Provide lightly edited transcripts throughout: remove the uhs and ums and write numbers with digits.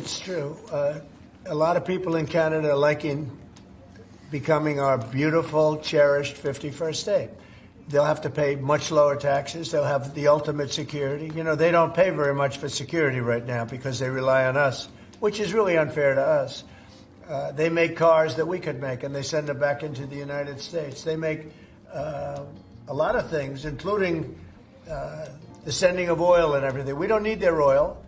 it's true. A lot of people in Canada are liking becoming our beautiful, cherished 51st state. They'll have to pay much lower taxes. They'll have the ultimate security. You know, they don't pay very much for security right now because they rely on us, which is really unfair to us. They make cars that we could make, and they send them back into the United States. They make a lot of things, including the sending of oil and everything. We don't need their oil.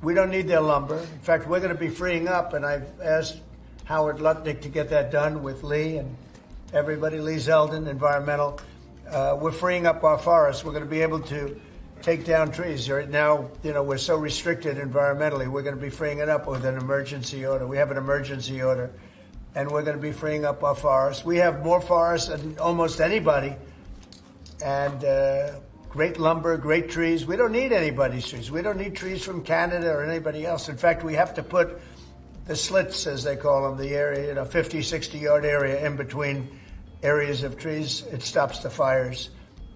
We don't need their lumber. In fact, we're going to be freeing up, and I've asked Howard Lutnick to get that done with Lee and everybody, Lee Zeldin, environmental. We're freeing up our forests. We're going to be able to take down trees. Right now, you know, we're so restricted environmentally. We're going to be freeing it up with an emergency order. We have an emergency order, and we're going to be freeing up our forests. We have more forests than almost anybody, and great lumber, great trees. We don't need anybody's trees. We don't need trees from Canada or anybody else. In fact, we have to put the slits, as they call them, the area, 50, 60-yard area in between areas of trees. It stops the fires.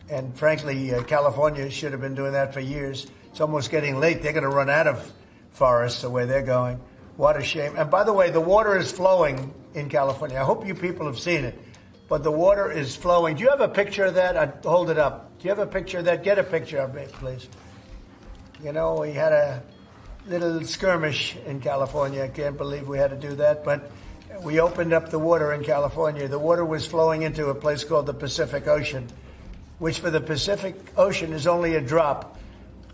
And frankly, California should have been doing that for years. It's almost getting late. They're going to run out of forests the way they're going. What a shame. And by the way, the water is flowing in California. I hope you people have seen it. But the water is flowing. Do you have a picture of that? I'd hold it up. Do you have a picture of that? Get a picture of it, please. You know, we had a little skirmish in California. I can't believe we had to do that. But we opened up the water in California. The water was flowing into a place called the Pacific Ocean, which for the Pacific Ocean is only a drop.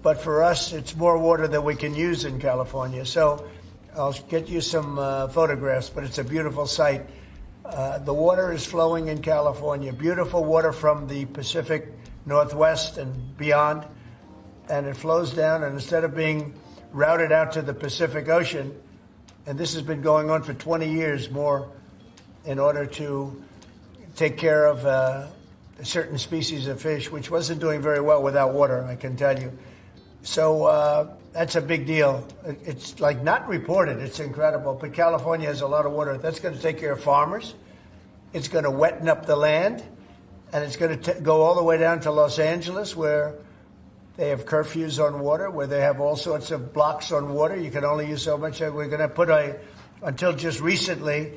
But for us, it's more water than we can use in California. So I'll get you some photographs, but it's a beautiful sight. The water is flowing in California. Beautiful water from the Pacific Northwest and beyond. And it flows down, and instead of being routed out to the Pacific Ocean, and this has been going on for 20 years more in order to take care of a certain species of fish, which wasn't doing very well without water, I can tell you. So that's a big deal. It's like not reported. It's incredible. But California has a lot of water. That's going to take care of farmers. It's going to wetten up the land. And it's going to go all the way down to Los Angeles, where they have curfews on water, where they have all sorts of blocks on water. You can only use so much. We're going to put until just recently,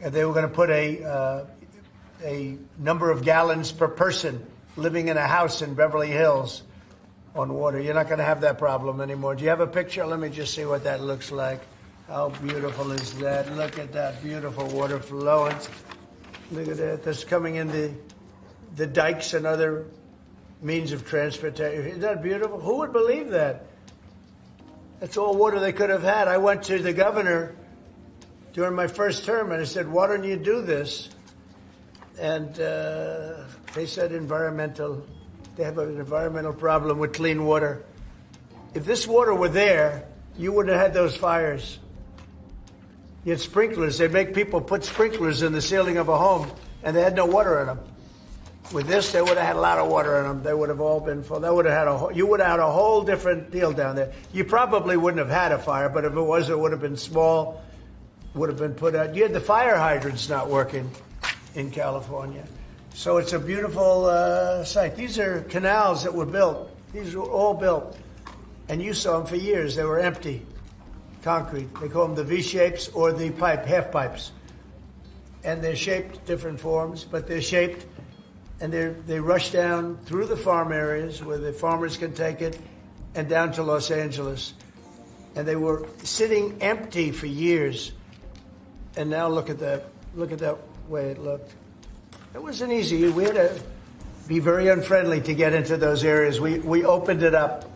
they were going to put a number of gallons per person living in a house in Beverly Hills on water. You're not going to have that problem anymore. Do you have a picture? Let me just see what that looks like. How beautiful is that? Look at that beautiful water flowing. Look at that. That's coming in the dikes and other means of transportation. Isn't that beautiful? Who would believe that? That's all water they could have had. I went to the governor during my first term and I said, why don't you do this? And they said they have an environmental problem with clean water. If this water were there, you wouldn't have had those fires. You had sprinklers. They'd make people put sprinklers in the ceiling of a home, and they had no water in them. With this, they would have had a lot of water in them. They would have all been full. That would have had you would have had a whole different deal down there. You probably wouldn't have had a fire, but if it was, it would have been small, would have been put out. You had the fire hydrants not working in California. So it's a beautiful site. These are canals that were built. These were all built. And you saw them for years. They were empty, concrete. They call them the V-shapes or the half pipes. And they're shaped different forms, but they're shaped. And they rush down through the farm areas where the farmers can take it and down to Los Angeles. And they were sitting empty for years. And now look at that. Look at that way it looked. It wasn't easy. We had to be very unfriendly to get into those areas. We opened it up.